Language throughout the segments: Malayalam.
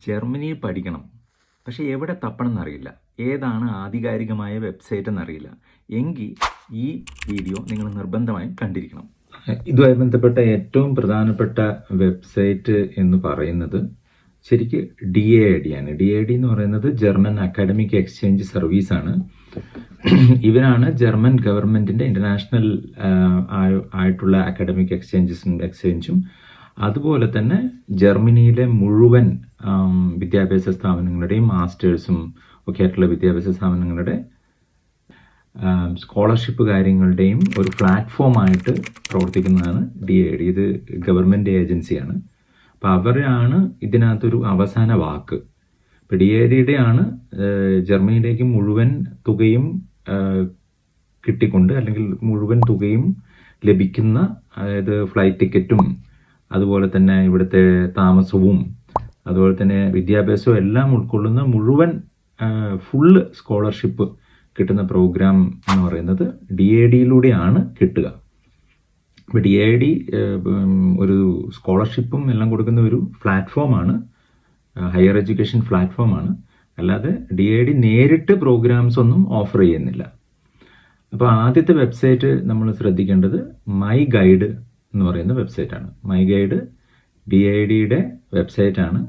ജർമ്മനിയിൽ പഠിക്കണം, പക്ഷേ എവിടെ തപ്പണം എന്നറിയില്ല, ഏതാണ് ആധികാരികമായ വെബ്സൈറ്റ് എന്നറിയില്ല എങ്കിൽ ഈ വീഡിയോ നിങ്ങൾ നിർബന്ധമായും കണ്ടിരിക്കണം. ഇതുമായി ബന്ധപ്പെട്ട ഏറ്റവും പ്രധാനപ്പെട്ട വെബ്സൈറ്റ് എന്ന് പറയുന്നത് ശരിക്ക് DAAD ആണ്. DAAD എന്ന് പറയുന്നത് ജർമ്മൻ അക്കാഡമിക് എക്സ്ചേഞ്ച് സർവീസ് ആണ്. ഇവരാണ് ജർമ്മൻ ഗവൺമെന്റിന്റെ ഇന്റർനാഷണൽ ആയിട്ടുള്ള അക്കാഡമിക് എക്സ്ചേഞ്ചും അതുപോലെ തന്നെ ജർമ്മനിയിലെ മുഴുവൻ വിദ്യാഭ്യാസ സ്ഥാപനങ്ങളുടെയും മാസ്റ്റേഴ്സും ഒക്കെ ആയിട്ടുള്ള വിദ്യാഭ്യാസ സ്ഥാപനങ്ങളുടെ സ്കോളർഷിപ്പ് കാര്യങ്ങളുടെയും ഒരു പ്ലാറ്റ്ഫോമായിട്ട് പ്രവർത്തിക്കുന്നതാണ് DAAD. ഇത് ഗവൺമെന്റ് ഏജൻസിയാണ്. അപ്പം അവരാണ് ഇതിനകത്തൊരു അവസാന വാക്ക്. ഇപ്പം DAADയുടെ ആണ് ജർമ്മനിയിലേക്ക് മുഴുവൻ തുകയും കിട്ടിക്കൊണ്ട് അല്ലെങ്കിൽ മുഴുവൻ തുകയും ലഭിക്കുന്ന, അതായത് ഫ്ലൈറ്റ് ടിക്കറ്റും അതുപോലെ തന്നെ ഇവിടുത്തെ താമസവും അതുപോലെ തന്നെ വിദ്യാഭ്യാസവും എല്ലാം ഉൾക്കൊള്ളുന്ന മുഴുവൻ ഫുള്ള് സ്കോളർഷിപ്പ് കിട്ടുന്ന പ്രോഗ്രാം എന്ന് പറയുന്നത് DAADയിലൂടെയാണ് കിട്ടുക. അപ്പോൾ DAAD ഒരു സ്കോളർഷിപ്പും എല്ലാം കൊടുക്കുന്ന ഒരു പ്ലാറ്റ്ഫോമാണ്, ഹയർ എഡ്യൂക്കേഷൻ പ്ലാറ്റ്ഫോമാണ്. അല്ലാതെ DAAD നേരിട്ട് പ്രോഗ്രാംസ് ഒന്നും ഓഫർ ചെയ്യുന്നില്ല. അപ്പോൾ ആദ്യത്തെ വെബ്സൈറ്റ് നമ്മൾ ശ്രദ്ധിക്കേണ്ടത് മൈ ഗൈഡ് എന്ന് പറയുന്ന വെബ്സൈറ്റാണ്. My guide DAADയുടെ വെബ്സൈറ്റാണ്.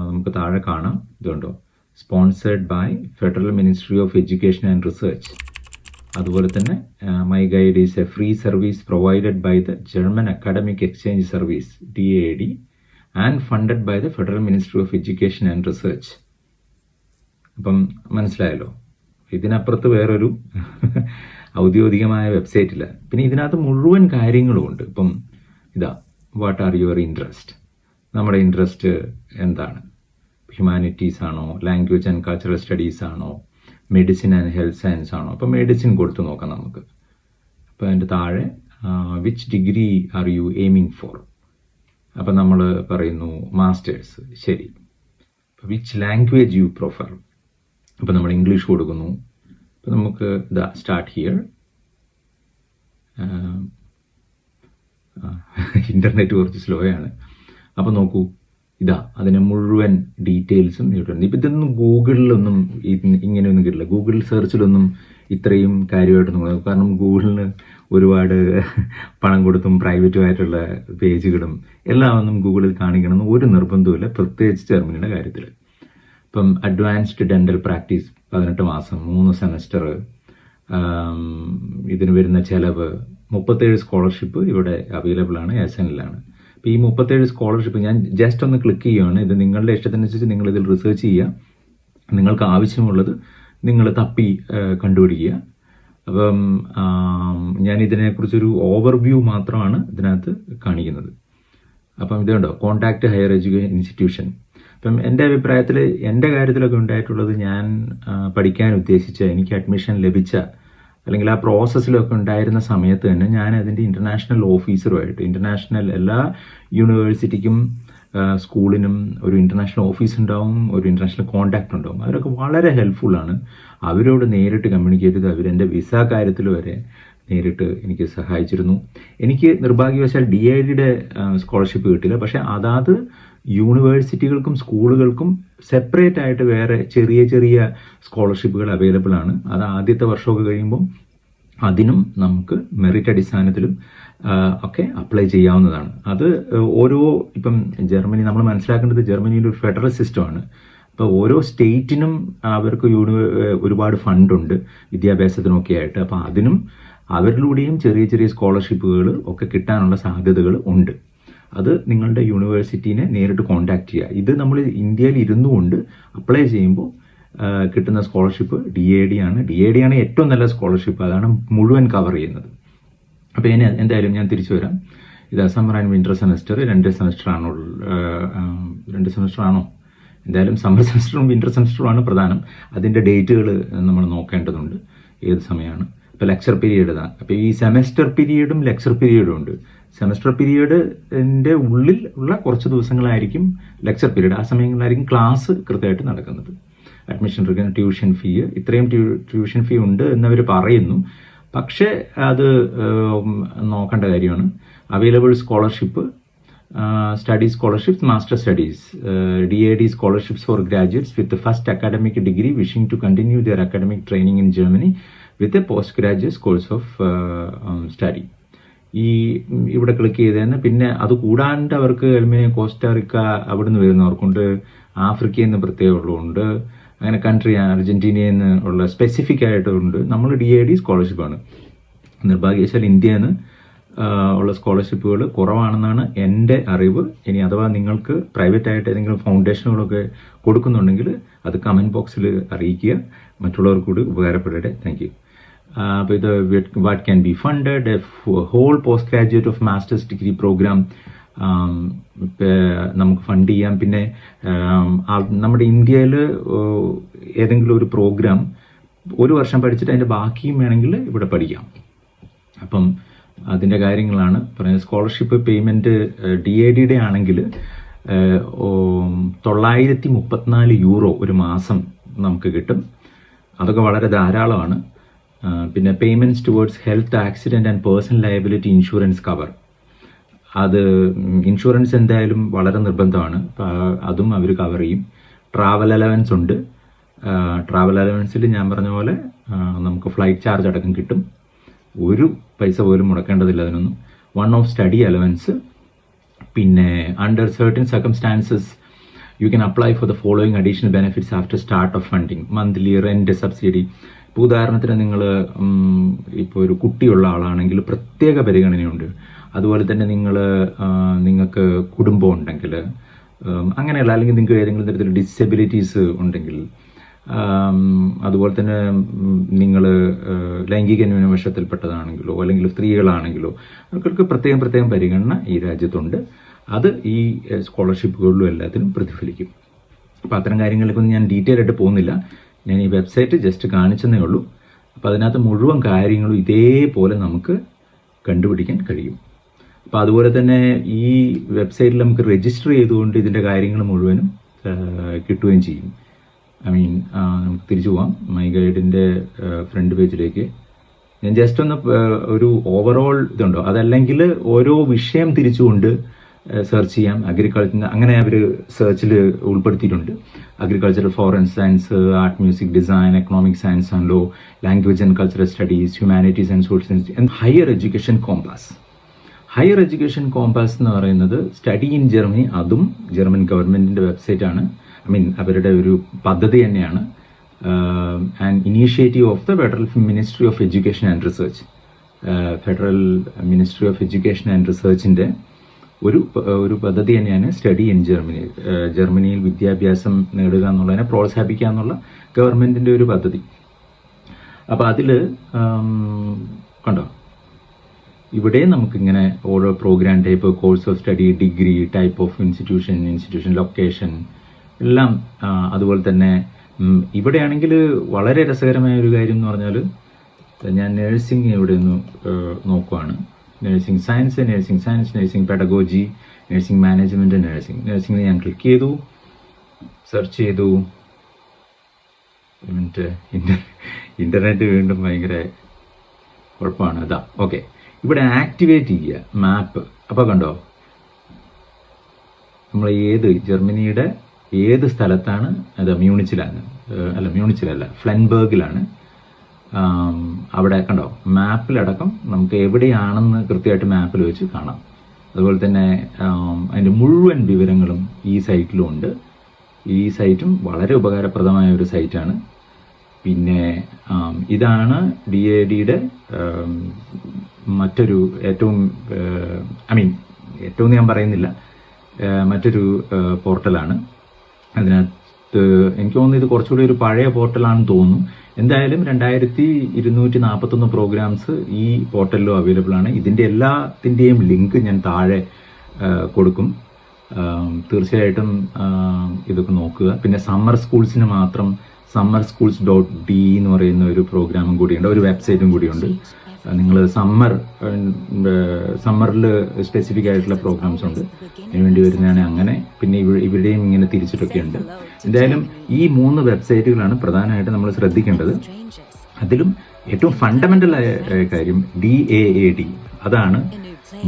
നമുക്ക് താഴെ കാണാം, ഇതുണ്ടോ, sponsored by federal ministry of education and research. അതുപോലെ തന്നെ my guide is a free service provided by the German academic exchange service DAAD and funded by the federal ministry of education and research. അപ്പം മനസ്സിലായല്ലോ, ഇതിനപ്പുറത്ത് വേറൊരു ഔദ്യോഗികമായ വെബ്സൈറ്റ് ഇല്ല. പിന്നെ ഇതിനകത്ത് മുഴുവൻ കാര്യങ്ങളും ഉണ്ട്. ഇപ്പം ഇതാ, വാട്ട് ആർ യുവർ ഇൻട്രസ്റ്റ്, നമ്മുടെ ഇൻട്രസ്റ്റ് എന്താണ്, ഹ്യൂമാനിറ്റീസ് ആണോ, ലാംഗ്വേജ് ആൻഡ് കൾച്ചറൽ സ്റ്റഡീസ് ആണോ, മെഡിസിൻ ആൻഡ് ഹെൽത്ത് സയൻസ് ആണോ. അപ്പം മെഡിസിൻ കൊടുത്ത് നോക്കാം നമുക്ക്. അപ്പം അതിൻ്റെ താഴെ which degree are you aiming for. അപ്പം നമ്മൾ പറയുന്നു മാസ്റ്റേഴ്സ്, ശരി. Which language you prefer. അപ്പം നമ്മൾ ഇംഗ്ലീഷ് കൊടുക്കുന്നു. അപ്പം നമുക്ക് ഇതാ സ്റ്റാർട്ട് ഹിയർ. ഇന്റർനെറ്റ് കുറച്ച് സ്ലോ ആണ്. അപ്പം നോക്കൂ, ഇതാ അതിന് മുഴുവൻ ഡീറ്റെയിൽസും ഇട്ടുണ്ട്. ഇപ്പം ഇതൊന്നും ഗൂഗിളിലൊന്നും ഇങ്ങനെയൊന്നും കിട്ടില്ല. ഗൂഗിൾ സെർച്ചിലൊന്നും ഇത്രയും കാര്യമായിട്ടൊന്നും കൊടുക്കും. കാരണം ഗൂഗിളിന് ഒരുപാട് പണം കൊടുത്തും പ്രൈവറ്റുമായിട്ടുള്ള പേജുകളും എല്ലാം ഒന്നും ഗൂഗിളിൽ കാണിക്കണമെന്ന് ഒരു നിർബന്ധവുമില്ല, പ്രത്യേകിച്ച് ജർമ്മനിയുടെ കാര്യത്തിൽ. ഇപ്പം അഡ്വാൻസ്ഡ് ഡെന്റൽ പ്രാക്ടീസ് 18 മാസം 3 സെമസ്റ്റർ, ഇതിന് വരുന്ന ചെലവ് 37 സ്കോളർഷിപ്പ് ഇവിടെ അവൈലബിൾ ആണ്, SNലാണ്. അപ്പോൾ ഈ 37 സ്കോളർഷിപ്പ് ഞാൻ ജസ്റ്റ് ഒന്ന് ക്ലിക്ക് ചെയ്യുകയാണ്. ഇത് നിങ്ങളുടെ ഇഷ്ടത്തിനനുസരിച്ച് നിങ്ങൾ ഇതിൽ റിസർച്ച് ചെയ്യുക, നിങ്ങൾക്ക് ആവശ്യമുള്ളത് നിങ്ങൾ തപ്പി കണ്ടുപിടിക്കുക. അപ്പം ഞാൻ ഇതിനെക്കുറിച്ചൊരു ഓവർവ്യൂ മാത്രമാണ് ഇതിനകത്ത് കാണിക്കുന്നത്. അപ്പം ഇതുണ്ടോ, കോൺടാക്ട് ഹയർ എഡ്യൂക്കേഷൻ ഇൻസ്റ്റിറ്റ്യൂഷൻ. അപ്പം എൻ്റെ അഭിപ്രായത്തിൽ എൻ്റെ കാര്യത്തിലൊക്കെ ഉണ്ടായിട്ടുള്ളത്, ഞാൻ പഠിക്കാൻ ഉദ്ദേശിച്ച, എനിക്ക് അഡ്മിഷൻ ലഭിച്ച അല്ലെങ്കിൽ ആ പ്രോസസ്സിലൊക്കെ ഉണ്ടായിരുന്ന സമയത്ത് തന്നെ ഞാൻ അതിൻ്റെ ഇൻ്റർനാഷണൽ ഓഫീസറുമായിട്ട്, ഇൻ്റർനാഷണൽ എല്ലാ യൂണിവേഴ്സിറ്റിക്കും സ്കൂളിനും ഒരു ഇൻ്റർനാഷണൽ ഓഫീസ് ഉണ്ടാവും, ഒരു ഇൻ്റർനാഷണൽ കോൺടാക്ട് ഉണ്ടാവും. അവരൊക്കെ വളരെ ഹെൽപ്ഫുള്ളാണ്. അവരോട് നേരിട്ട് കമ്മ്യൂണിക്കേറ്റ് ചെയ്ത് അവരെൻ്റെ വിസ കാര്യത്തിൽ വരെ നേരിട്ട് എനിക്ക് സഹായിച്ചിരുന്നു. എനിക്ക് നിർഭാഗ്യവശാൽ DAADയുടെ സ്കോളർഷിപ്പ് കിട്ടില്ല. പക്ഷേ അതാത് യൂണിവേഴ്സിറ്റികൾക്കും സ്കൂളുകൾക്കും സെപ്പറേറ്റ് ആയിട്ട് വേറെ ചെറിയ ചെറിയ സ്കോളർഷിപ്പുകൾ അവൈലബിൾ ആണ്. അത് ആദ്യത്തെ വർഷമൊക്കെ കഴിയുമ്പോൾ അതിനും നമുക്ക് മെറിറ്റ് അടിസ്ഥാനത്തിലും ഒക്കെ അപ്ലൈ ചെയ്യാവുന്നതാണ്. അത് ഓരോ, ഇപ്പം ജർമ്മനി നമ്മൾ മനസ്സിലാക്കേണ്ടത് ജർമ്മനിയിൽ ഒരു ഫെഡറൽ സിസ്റ്റമാണ്. അപ്പോൾ ഓരോ സ്റ്റേറ്റിനും അവർക്ക് ഒരുപാട് ഫണ്ടുണ്ട് വിദ്യാഭ്യാസത്തിനൊക്കെ ആയിട്ട്. അപ്പോൾ അതിനും അവരിലൂടെയും ചെറിയ ചെറിയ സ്കോളർഷിപ്പുകൾ ഒക്കെ കിട്ടാനുള്ള സാധ്യതകൾ ഉണ്ട്. അത് നിങ്ങളുടെ യൂണിവേഴ്സിറ്റീനെ നേരിട്ട് കോൺടാക്ട് ചെയ്യുക. ഇത് നമ്മൾ ഇന്ത്യയിൽ ഇരുന്നു കൊണ്ട് അപ്ലൈ ചെയ്യുമ്പോൾ കിട്ടുന്ന സ്കോളർഷിപ്പ് DAAD ആണ്. DAAD ആണ് ഏറ്റവും നല്ല സ്കോളർഷിപ്പ്, അതാണ് മുഴുവൻ കവർ ചെയ്യുന്നത്. അപ്പോൾ എന്തായാലും ഞാൻ തിരിച്ചു വരാം. ഇത് summer and winter semester 2 semester ആണോ, 2 സെമസ്റ്റർ ആണോ, എന്തായാലും സമ്മർ സെമസ്റ്ററും വിന്റർ സെമസ്റ്ററും ആണ് പ്രധാനം. അതിൻ്റെ ഡേറ്റുകൾ നമ്മൾ നോക്കേണ്ടതുണ്ട്, ഏത് സമയമാണ്. ഇപ്പോൾ ലെക്ചർ പീരീഡ് ഇതാണ്. അപ്പോൾ ഈ സെമസ്റ്റർ പീരീഡും ലെക്ചർ പീരീഡും ഉണ്ട്. സെമസ്റ്റർ പീരീഡിൻ്റെ ഉള്ളിൽ ഉള്ള കുറച്ച് ദിവസങ്ങളായിരിക്കും ലെക്ചർ പീരീഡ്. ആ സമയങ്ങളിലായിരിക്കും ക്ലാസ് കൃത്യമായിട്ട് നടക്കുന്നത്. അഡ്മിഷൻ എടുക്കുന്ന ട്യൂഷൻ ഫീ, ഇത്രയും ട്യൂഷൻ ഫീ ഉണ്ട് എന്നവർ പറയുന്നു. പക്ഷേ അത് നോക്കേണ്ട കാര്യമാണ്. Available scholarship study scholarships, master studies, DAD scholarships for graduates with the first academic degree wishing to continue their academic training in Germany with a postgraduate course of study. ഇവിടെ ക്ലിക്ക് ചെയ്തേന്ന്. പിന്നെ അത് കൂടാണ്ട് അവർക്ക് അൽമേനിയ, കോസ്റ്റാറിക്ക അവിടെ നിന്ന് വരുന്നവർക്കുണ്ട്, ആഫ്രിക്കയിൽ നിന്ന് പ്രത്യേകമുള്ളതുണ്ട്, അങ്ങനെ കൺട്രി അർജന്റീനയിൽ നിന്ന് ഉള്ള സ്പെസിഫിക് ആയിട്ടുണ്ട്. നമ്മൾ DAD സ്കോളർഷിപ്പാണ്. നിർഭാഗ്യവശാൽ ഇന്ത്യയിൽ നിന്ന് ഉള്ള സ്കോളർഷിപ്പുകൾ കുറവാണെന്നാണ് എൻ്റെ അറിവ്. ഇനി അഥവാ നിങ്ങൾക്ക് പ്രൈവറ്റ് ആയിട്ട് ഏതെങ്കിലും ഫൗണ്ടേഷനുകളൊക്കെ കൊടുക്കുന്നുണ്ടെങ്കിൽ അത് കമൻറ്റ് ബോക്സിൽ അറിയിക്കുക, മറ്റുള്ളവർക്ക് കൂടി ഉപകാരപ്പെടട്ടെ. Thank you. അപ്പോൾ ഇത് what can be funded, whole post graduate of masters degree program നമുക്ക് ഫണ്ട് ചെയ്യാം. പിന്നെ നമ്മുടെ ഇന്ത്യയിൽ ഏതെങ്കിലും ഒരു പ്രോഗ്രാം ഒരു വർഷം പഠിച്ചിട്ട് അതിൻ്റെ ബാക്കിയും വേണമെങ്കിൽ ഇവിടെ പഠിക്കാം. അപ്പം അതിൻ്റെ കാര്യങ്ങളാണ് പറയുന്നത്. സ്കോളർഷിപ്പ് പേയ്മെൻറ്റ് DADയുടെ ആണെങ്കിൽ 934 യൂറോ ഒരു മാസം നമുക്ക് കിട്ടും. അതൊക്കെ വളരെ ധാരാളമാണ്. പിന്നെ payments towards health, accident and personal liability insurance cover, അത് ഇൻഷുറൻസ് എന്തായാലും വളരെ നിർബന്ധമാണ്. അതും അവർ കവർ ചെയ്യും. ട്രാവൽ അലവൻസ് ഉണ്ട്. ട്രാവൽ അലവൻസിൽ ഞാൻ പറഞ്ഞ പോലെ നമുക്ക് ഫ്ലൈറ്റ് ചാർജ് അടക്കം കിട്ടും. ഒരു പൈസ പോലും മുടക്കേണ്ടതില്ല അതിനൊന്നും. One off study allowance. പിന്നെ under certain circumstances you can apply for the following additional benefits after start of funding. Monthly rent subsidy. ഇപ്പോൾ ഉദാഹരണത്തിന് നിങ്ങൾ ഇപ്പോൾ ഒരു കുട്ടിയുള്ള ആളാണെങ്കിൽ പ്രത്യേക പരിഗണനയുണ്ട്. അതുപോലെ തന്നെ നിങ്ങൾക്ക് കുടുംബം ഉണ്ടെങ്കിൽ അങ്ങനെയല്ല, അല്ലെങ്കിൽ നിങ്ങൾക്ക് ഏതെങ്കിലും തരത്തിൽ ഡിസബിലിറ്റീസ് ഉണ്ടെങ്കിൽ, അതുപോലെ തന്നെ നിങ്ങൾ ലൈംഗിക ന്യൂനപക്ഷത്തിൽപ്പെട്ടതാണെങ്കിലോ അല്ലെങ്കിൽ സ്ത്രീകളാണെങ്കിലോ അവർക്ക് പ്രത്യേകം പരിഗണന ഈ രാജ്യത്തുണ്ട്. അത് ഈ സ്കോളർഷിപ്പുകളിലും എല്ലാത്തിനും പ്രതിഫലിക്കും. അപ്പോൾ അത്തരം കാര്യങ്ങളിലേക്കൊന്നും ഞാൻ ഡീറ്റെയിൽ ആയിട്ട് പോകുന്നില്ല. ഞാൻ ഈ വെബ്സൈറ്റ് ജസ്റ്റ് കാണിച്ചെന്നേ ഉള്ളൂ. അപ്പോൾ അതിനകത്ത് മുഴുവൻ കാര്യങ്ങളും ഇതേപോലെ നമുക്ക് കണ്ടുപിടിക്കാൻ കഴിയും. അപ്പോൾ അതുപോലെ തന്നെ ഈ വെബ്സൈറ്റിൽ നമുക്ക് രജിസ്റ്റർ ചെയ്തുകൊണ്ട് ഇതിൻ്റെ കാര്യങ്ങൾ മുഴുവനും കിട്ടുകയും ചെയ്യും. നമുക്ക് തിരിച്ചു പോവാം മൈ ഗൈഡിൻ്റെ ഫ്രണ്ട് പേജിലേക്ക്. ഞാൻ ജസ്റ്റ് ഒന്ന് ഒരു ഓവറോൾ ഇതുണ്ടോ, അതല്ലെങ്കിൽ ഓരോ വിഷയം തിരിച്ചുകൊണ്ട് സെർച്ച് ചെയ്യാം. അഗ്രികൾച്ചർ അങ്ങനെ അവർ സെർച്ചിൽ ഉൾപ്പെടുത്തിയിട്ടുണ്ട്. Agricultural forest science, art, music, design, economic science and law, language and cultural studies, humanities and social science, and higher education compass. Higher education compass എന്ന് പറയുന്നത് സ്റ്റഡി ഇൻ ജർമ്മനി, അതും ജർമ്മൻ ഗവൺമെൻറ്റിൻ്റെ വെബ്സൈറ്റാണ്. അവരുടെ ഒരു പദ്ധതി തന്നെയാണ്. And initiative of the federal ministry of education and research. Federal ministry of education and റിസർച്ചിൻ്റെ ഒരു പദ്ധതി തന്നെയാണ് സ്റ്റഡി ഇൻ ജർമ്മനി. ജർമ്മനിയിൽ വിദ്യാഭ്യാസം നേടുക എന്നുള്ളതിനെ പ്രോത്സാഹിപ്പിക്കുക എന്നുള്ള ഗവൺമെൻറ്റിൻ്റെ ഒരു പദ്ധതി. അപ്പോൾ അതിൽ കണ്ടോ, ഇവിടെ നമുക്കിങ്ങനെ ഓരോ program type, course of study, degree, type of institution location എല്ലാം. അതുപോലെ തന്നെ ഇവിടെയാണെങ്കിൽ വളരെ രസകരമായ ഒരു കാര്യം എന്ന് പറഞ്ഞാൽ, ഞാൻ നഴ്സിംഗ് ഇവിടെ ഒന്ന് നോക്കുവാണ്. Nursing science, nursing pedagogy, nursing management, nursing ഞാൻ ക്ലിക്ക് ചെയ്തു, സെർച്ച് ചെയ്തു. ഇൻ്റർനെറ്റ് വീണ്ടും ഭയങ്കര കുഴപ്പമാണ്. അതാ ഓക്കെ, ഇവിടെ ആക്ടിവേറ്റ് ചെയ്യുക മാപ്പ്. അപ്പോൾ കണ്ടോ, നമ്മൾ ജർമ്മനിയുടെ ഏത് സ്ഥലത്താണ്, അത് മ്യൂണിച്ചിലല്ല ഫ്ലൻബർഗിലാണ്. അവിടെ കണ്ടോ, മാപ്പിലടക്കം നമുക്ക് എവിടെയാണെന്ന് കൃത്യമായിട്ട് മാപ്പിൽ വെച്ച് കാണാം. അതുപോലെ തന്നെ അതിൻ്റെ മുഴുവൻ വിവരങ്ങളും ഈ സൈറ്റിലും ഉണ്ട്. ഈ സൈറ്റും വളരെ ഉപകാരപ്രദമായ ഒരു സൈറ്റാണ്. പിന്നെ ഇതാണ് DADയുടെ മറ്റൊരു ഏറ്റവും ഞാൻ പറയുന്നില്ല, മറ്റൊരു പോർട്ടലാണ്. അതിനകത്ത് എനിക്ക് തോന്നുന്നു ഇത് കുറച്ചുകൂടി ഒരു പഴയ പോർട്ടലാണെന്ന് തോന്നുന്നു. എന്തായാലും 2241 പ്രോഗ്രാംസ് ഈ പോർട്ടലിലും അവൈലബിൾ ആണ്. ഇതിൻ്റെ എല്ലാത്തിൻ്റെയും ലിങ്ക് ഞാൻ താഴെ കൊടുക്കും. തീർച്ചയായിട്ടും ഇതൊക്കെ നോക്കുക. പിന്നെ സമ്മർ സ്കൂൾസിന് മാത്രം summerschools.de എന്ന് പറയുന്ന ഒരു പ്രോഗ്രാമും കൂടിയുണ്ട്, ഒരു വെബ്സൈറ്റും കൂടിയുണ്ട്. നിങ്ങൾ സമ്മറിൽ സ്പെസിഫിക് ആയിട്ടുള്ള പ്രോഗ്രാംസ് ഉണ്ട്, അതിനുവേണ്ടി വരുന്നതാണ്. അങ്ങനെ പിന്നെ ഇവിടെയും ഇങ്ങനെ തിരിച്ചിട്ടൊക്കെ ഉണ്ട്. എന്തായാലും ഈ 3 വെബ്സൈറ്റുകളാണ് പ്രധാനമായിട്ട് നമ്മൾ ശ്രദ്ധിക്കേണ്ടത്. അതിലും ഏറ്റവും ഫണ്ടമെൻ്റൽ ആയ കാര്യം DAAD, അതാണ്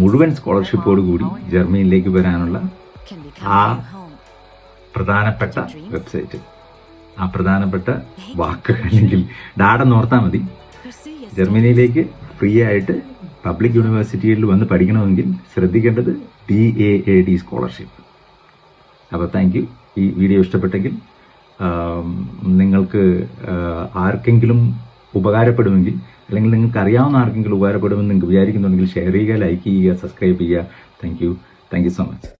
മുഴുവൻ സ്കോളർഷിപ്പോട് കൂടി ജർമ്മനിയിലേക്ക് വരാനുള്ള ആ പ്രധാനപ്പെട്ട വെബ്സൈറ്റ്, ആ പ്രധാനപ്പെട്ട വാക്ക് അല്ലെങ്കിൽ ഡാഡെന്ന് ഓർത്താൽ മതി. ജർമ്മനിയിലേക്ക് ഫ്രീ ആയിട്ട് പബ്ലിക് യൂണിവേഴ്സിറ്റിയിൽ വന്ന് പഠിക്കണമെങ്കിൽ ശ്രദ്ധിക്കേണ്ടത് DAAD സ്കോളർഷിപ്പ്. അപ്പോൾ താങ്ക് യു. ഈ വീഡിയോ ഇഷ്ടപ്പെട്ടെങ്കിൽ നിങ്ങൾക്ക് ആർക്കെങ്കിലും ഉപകാരപ്പെടുമെങ്കിൽ, അല്ലെങ്കിൽ നിങ്ങൾക്ക് അറിയാവുന്ന ആർക്കെങ്കിലും ഉപകാരപ്പെടുമെന്ന് നിങ്ങൾക്ക് വിചാരിക്കുന്നുണ്ടെങ്കിൽ ഷെയർ ചെയ്യുക, ലൈക്ക് ചെയ്യുക, സബ്സ്ക്രൈബ് ചെയ്യുക. Thank you so much.